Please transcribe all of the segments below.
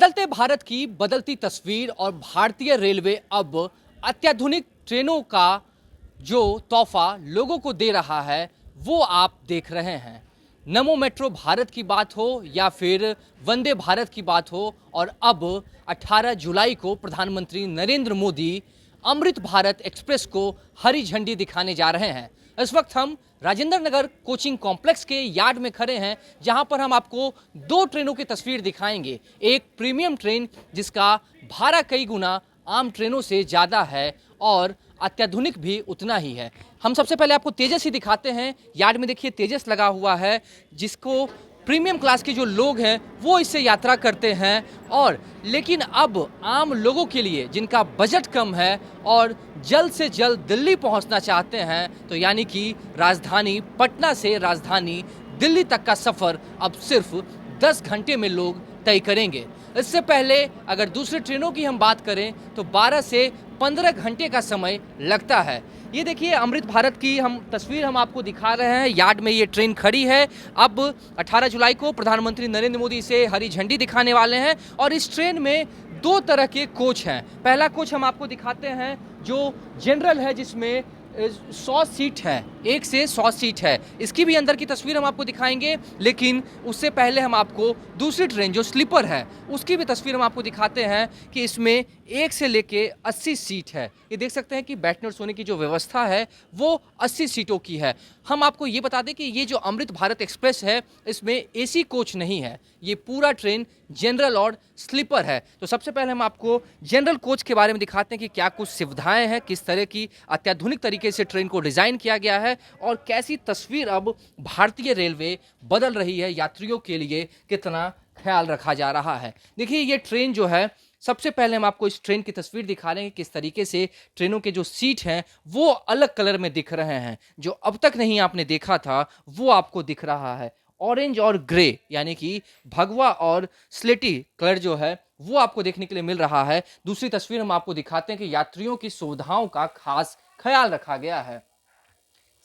बदलते भारत की बदलती तस्वीर और भारतीय रेलवे अब अत्याधुनिक ट्रेनों का जो तोहफा लोगों को दे रहा है वो आप देख रहे हैं। नमो मेट्रो भारत की बात हो या फिर वंदे भारत की बात हो, और अब 18 जुलाई को प्रधानमंत्री नरेंद्र मोदी अमृत भारत एक्सप्रेस को हरी झंडी दिखाने जा रहे हैं। इस वक्त हम राजेंद्र नगर कोचिंग कॉम्प्लेक्स के यार्ड में खड़े हैं, जहां पर हम आपको दो ट्रेनों की तस्वीर दिखाएंगे। एक प्रीमियम ट्रेन जिसका भाड़ा कई गुना आम ट्रेनों से ज़्यादा है और अत्याधुनिक भी उतना ही है। हम सबसे पहले आपको तेजस ही दिखाते हैं। यार्ड में देखिए तेजस लगा हुआ है, जिसको प्रीमियम क्लास के जो लोग हैं वो इससे यात्रा करते हैं। और लेकिन अब आम लोगों के लिए जिनका बजट कम है और जल्द से जल्द दिल्ली पहुंचना चाहते हैं, तो यानी कि राजधानी पटना से राजधानी दिल्ली तक का सफ़र अब सिर्फ 10 घंटे में लोग तय करेंगे। इससे पहले अगर दूसरी ट्रेनों की हम बात करें तो 12 से 15 घंटे का समय लगता है। ये देखिए अमृत भारत की हम तस्वीर हम आपको दिखा रहे हैं। यार्ड में ये ट्रेन खड़ी है। अब 18 जुलाई को प्रधानमंत्री नरेंद्र मोदी इसे हरी झंडी दिखाने वाले हैं और इस ट्रेन में दो तरह के कोच हैं। पहला कोच हम आपको दिखाते हैं जो जनरल है, जिसमें 100 सीट है, 1 से 100 सीट है। इसकी भी अंदर की तस्वीर हम आपको दिखाएंगे, लेकिन उससे पहले हम आपको दूसरी ट्रेन जो स्लीपर है उसकी भी तस्वीर हम आपको दिखाते हैं कि इसमें 1 से लेके 80 सीट है। ये देख सकते हैं कि बैठने और सोने की जो व्यवस्था है वो 80 सीटों की है। हम आपको ये बता दें कि ये जो अमृत भारत एक्सप्रेस है इसमें एसी कोच नहीं है, ये पूरा ट्रेन जनरल और स्लीपर है। तो सबसे पहले हम आपको जनरल कोच के बारे में दिखाते हैं कि क्या कुछ सुविधाएं हैं, किस तरह की अत्याधुनिक तरीके से ट्रेन को डिज़ाइन किया गया है और कैसी तस्वीर अब भारतीय रेलवे बदल रही है, यात्रियों के लिए कितना ख्याल रखा जा रहा है। देखिए ये ट्रेन जो है, सबसे पहले हम आपको इस ट्रेन की तस्वीर दिखा रहे हैं किस तरीके से ट्रेनों के जो सीट हैं वो अलग कलर में दिख रहे हैं। जो अब तक नहीं आपने देखा था वो आपको दिख रहा है। ऑरेंज और ग्रे यानी कि भगवा और स्लेटी कलर जो है वो आपको देखने के लिए मिल रहा है। दूसरी तस्वीर हम आपको दिखाते हैं कि यात्रियों की सुविधाओं का खास ख्याल रखा गया है।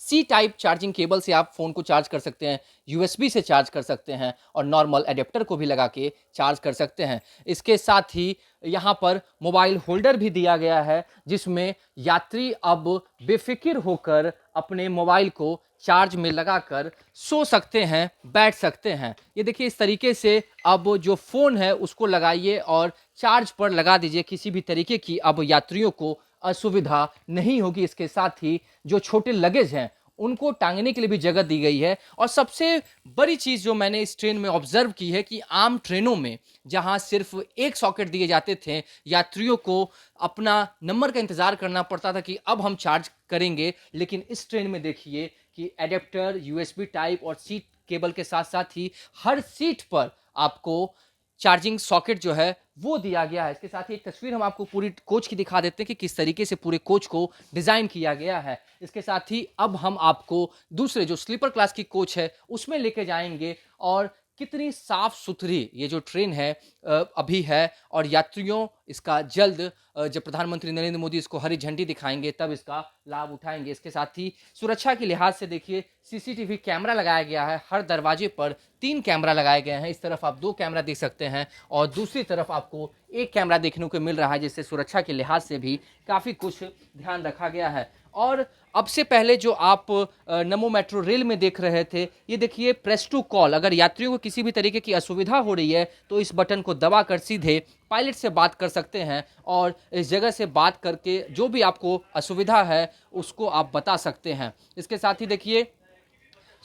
सी टाइप चार्जिंग केबल से आप फ़ोन को चार्ज कर सकते हैं, यूएसबी से चार्ज कर सकते हैं और नॉर्मल एडेप्टर को भी लगा के चार्ज कर सकते हैं। इसके साथ ही यहाँ पर मोबाइल होल्डर भी दिया गया है, जिसमें यात्री अब बेफिक्र होकर अपने मोबाइल को चार्ज में लगाकर सो सकते हैं, बैठ सकते हैं। ये देखिए इस तरीके से अब जो फ़ोन है उसको लगाइए और चार्ज पर लगा दीजिए। किसी भी तरीके की अब यात्रियों को असुविधा नहीं होगी। इसके साथ ही जो छोटे लगेज हैं उनको टांगने के लिए भी जगह दी गई है। और सबसे बड़ी चीज़ जो मैंने इस ट्रेन में ऑब्जर्व की है कि आम ट्रेनों में जहां सिर्फ एक सॉकेट दिए जाते थे, यात्रियों को अपना नंबर का इंतज़ार करना पड़ता था कि अब हम चार्ज करेंगे, लेकिन इस ट्रेन में देखिए कि एडेप्टर, यूएसबी टाइप और सीट केबल के साथ साथ ही हर सीट पर आपको चार्जिंग सॉकेट जो है वो दिया गया है। इसके साथ ही एक तस्वीर हम आपको पूरी कोच की दिखा देते हैं कि किस तरीके से पूरे कोच को डिज़ाइन किया गया है। इसके साथ ही अब हम आपको दूसरे जो स्लीपर क्लास की कोच है उसमें लेके जाएंगे और कितनी साफ सुथरी ये जो ट्रेन है अभी है। और यात्रियों इसका जल्द जब प्रधानमंत्री नरेंद्र मोदी इसको हरी झंडी दिखाएंगे तब इसका लाभ उठाएंगे। इसके साथ ही सुरक्षा के लिहाज से देखिए सीसीटीवी कैमरा लगाया गया है। हर दरवाजे पर 3 कैमरा लगाए गए हैं। इस तरफ आप 2 कैमरा देख सकते हैं और दूसरी तरफ आपको 1 कैमरा देखने को मिल रहा है, जिससे सुरक्षा के लिहाज से भी काफ़ी कुछ ध्यान रखा गया है। और अब से पहले जो आप नमो मेट्रो रेल में देख रहे थे, ये देखिए प्रेस टू कॉल। अगर यात्रियों को किसी भी तरीके की असुविधा हो रही है तो इस बटन को दबाकर सीधे पायलट से बात कर सकते हैं और इस जगह से बात करके जो भी आपको असुविधा है उसको आप बता सकते हैं। इसके साथ ही देखिए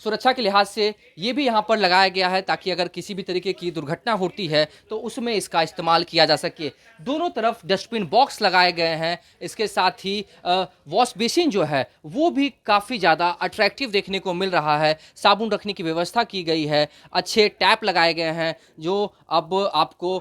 सुरक्षा के लिहाज से ये भी यहाँ पर लगाया गया है ताकि अगर किसी भी तरीके की दुर्घटना होती है तो उसमें इसका इस्तेमाल किया जा सके। दोनों तरफ डस्टबिन बॉक्स लगाए गए हैं। इसके साथ ही वॉश बेसिन जो है वो भी काफ़ी ज़्यादा अट्रैक्टिव देखने को मिल रहा है। साबुन रखने की व्यवस्था की गई है, अच्छे टैप लगाए गए हैं जो अब आपको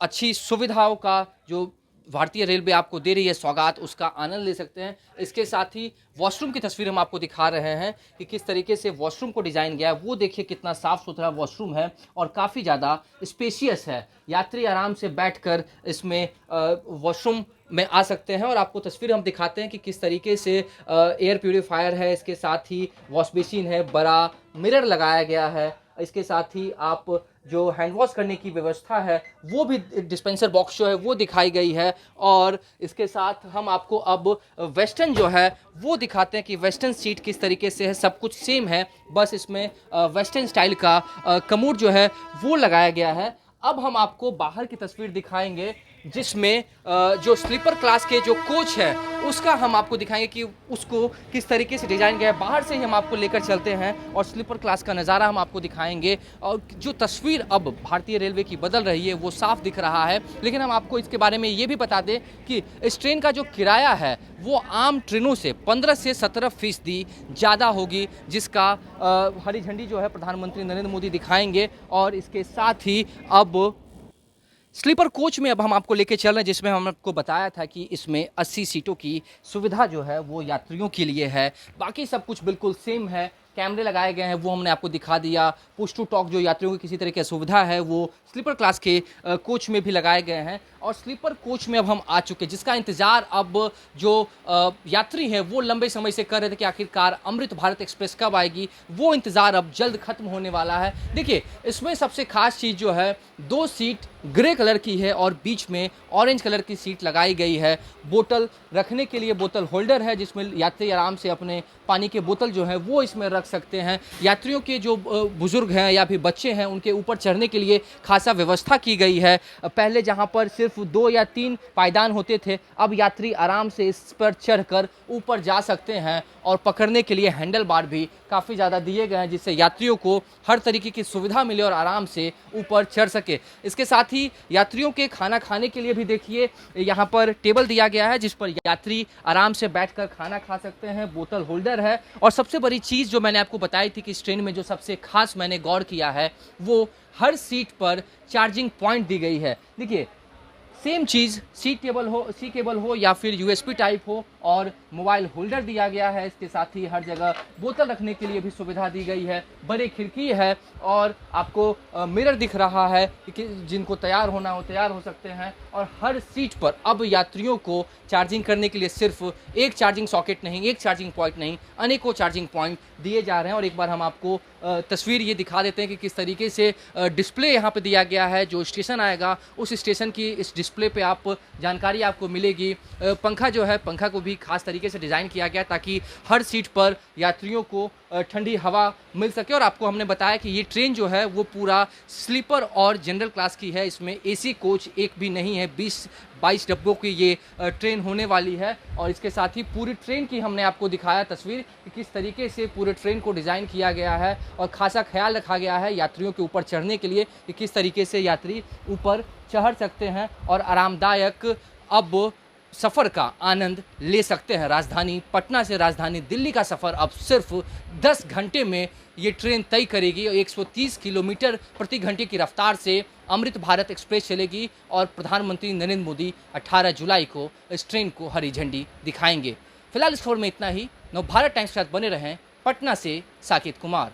अच्छी सुविधाओं का जो भारतीय रेलवे आपको दे रही है सौगात, उसका आनंद ले सकते हैं। इसके साथ ही वॉशरूम की तस्वीर हम आपको दिखा रहे हैं कि किस तरीके से वॉशरूम को डिज़ाइन किया है। वो देखिए कितना साफ़ सुथरा वॉशरूम है और काफ़ी ज़्यादा स्पेशियस है। यात्री आराम से बैठकर इसमें वॉशरूम में आ सकते हैं। और आपको तस्वीर हम दिखाते हैं कि किस तरीके से एयर प्यूरीफायर है, इसके साथ ही वॉश बेसिन है, बड़ा मिरर लगाया गया है। इसके साथ ही आप जो हैंड वॉश करने की व्यवस्था है वो भी, डिस्पेंसर बॉक्स जो है वो दिखाई गई है। और इसके साथ हम आपको अब वेस्टर्न जो है वो दिखाते हैं कि वेस्टर्न सीट किस तरीके से है। सब कुछ सेम है, बस इसमें वेस्टर्न स्टाइल का कमोड जो है वो लगाया गया है। अब हम आपको बाहर की तस्वीर दिखाएंगे जिसमें जो स्लीपर क्लास के जो कोच है उसका हम आपको दिखाएंगे कि उसको किस तरीके से डिज़ाइन किया है। बाहर से ही हम आपको लेकर चलते हैं और स्लीपर क्लास का नज़ारा हम आपको दिखाएंगे। और जो तस्वीर अब भारतीय रेलवे की बदल रही है वो साफ दिख रहा है। लेकिन हम आपको इसके बारे में ये भी बता दें कि इस ट्रेन का जो किराया है वो आम ट्रेनों से 15 से 17% ज़्यादा होगी, जिसका हरी झंडी जो है प्रधानमंत्री नरेंद्र मोदी दिखाएंगे। और इसके साथ ही अब स्लीपर कोच में अब हम आपको लेके चल रहे हैं, जिसमें हम आपको बताया था कि इसमें 80 सीटों की सुविधा जो है वो यात्रियों के लिए है। बाकी सब कुछ बिल्कुल सेम है। कैमरे लगाए गए हैं वो हमने आपको दिखा दिया। पुश टू टॉक जो यात्रियों की किसी तरह की सुविधा है वो स्लीपर क्लास के कोच में भी लगाए गए हैं। और स्लीपर कोच में अब हम आ चुके हैं, जिसका इंतज़ार अब जो यात्री हैं वो लंबे समय से कर रहे थे कि आखिरकार अमृत भारत एक्सप्रेस कब आएगी। वो इंतज़ार अब जल्द खत्म होने वाला है। देखिए, इसमें सबसे खास चीज़ जो है, 2 सीट ग्रे कलर की है और बीच में ऑरेंज कलर की सीट लगाई गई है। बोतल रखने के लिए बोतल होल्डर है, जिसमें यात्री आराम से अपने पानी के बोतल जो है वो इसमें रख सकते हैं। यात्रियों के जो बुजुर्ग हैं या फिर बच्चे हैं उनके ऊपर चढ़ने के लिए खासा व्यवस्था की गई है। पहले जहां पर सिर्फ 2 या 3 पायदान होते थे, अब यात्री आराम से इस पर चढ़कर ऊपर जा सकते हैं। और पकड़ने के लिए हैंडल बार भी काफ़ी ज़्यादा दिए गए हैं, जिससे यात्रियों को हर तरीके की सुविधा मिले और आराम से ऊपर चढ़ सके। इसके साथ ही यात्रियों के खाना खाने के लिए भी देखिए यहाँ पर टेबल दिया गया है, जिस पर यात्री आराम से बैठकर खाना खा सकते हैं। बोतल होल्डर है। और सबसे बड़ी चीज़ जो मैंने आपको बताई थी कि इस ट्रेन में जो सबसे खास मैंने गौर किया है, वो हर सीट पर चार्जिंग पॉइंट दी गई है। देखिए, सेम चीज़ सी केबल हो या फिर यूएसबी टाइप हो, और मोबाइल होल्डर दिया गया है। इसके साथ ही हर जगह बोतल रखने के लिए भी सुविधा दी गई है। बड़ी खिड़की है और आपको मिरर दिख रहा है कि जिनको तैयार होना हो तैयार हो सकते हैं। और हर सीट पर अब यात्रियों को चार्जिंग करने के लिए सिर्फ एक चार्जिंग सॉकेट नहीं, एक चार्जिंग पॉइंट नहीं, अनेकों चार्जिंग पॉइंट दिए जा रहे हैं। और एक बार हम आपको तस्वीर ये दिखा देते हैं कि किस तरीके से डिस्प्ले यहाँ पे दिया गया है। जो स्टेशन आएगा उस स्टेशन की इस डिस्प्ले पे आप जानकारी आपको मिलेगी। पंखा जो है, पंखा को भी खास तरीके से डिज़ाइन किया गया ताकि हर सीट पर यात्रियों को ठंडी हवा मिल सके। और आपको हमने बताया कि ये ट्रेन जो है वो पूरा स्लीपर और जनरल क्लास की है। इसमें एसी कोच एक भी नहीं है। 20-22 डब्बों की ये ट्रेन होने वाली है। और इसके साथ ही पूरी ट्रेन की हमने आपको दिखाया तस्वीर कि किस तरीके से पूरे ट्रेन को डिज़ाइन किया गया है और खासा ख्याल रखा गया है यात्रियों के ऊपर चढ़ने के लिए कि किस तरीके से यात्री ऊपर चढ़ सकते हैं और आरामदायक अब सफ़र का आनंद ले सकते हैं। राजधानी पटना से राजधानी दिल्ली का सफ़र अब सिर्फ 10 घंटे में ये ट्रेन तय करेगी। 130 किलोमीटर प्रति घंटे की रफ्तार से अमृत भारत एक्सप्रेस चलेगी और प्रधानमंत्री नरेंद्र मोदी 18 जुलाई को इस ट्रेन को हरी झंडी दिखाएंगे। फिलहाल इस खबर में इतना ही। नवभारत टाइम्स के साथ बने रहें। पटना से साकेत कुमार।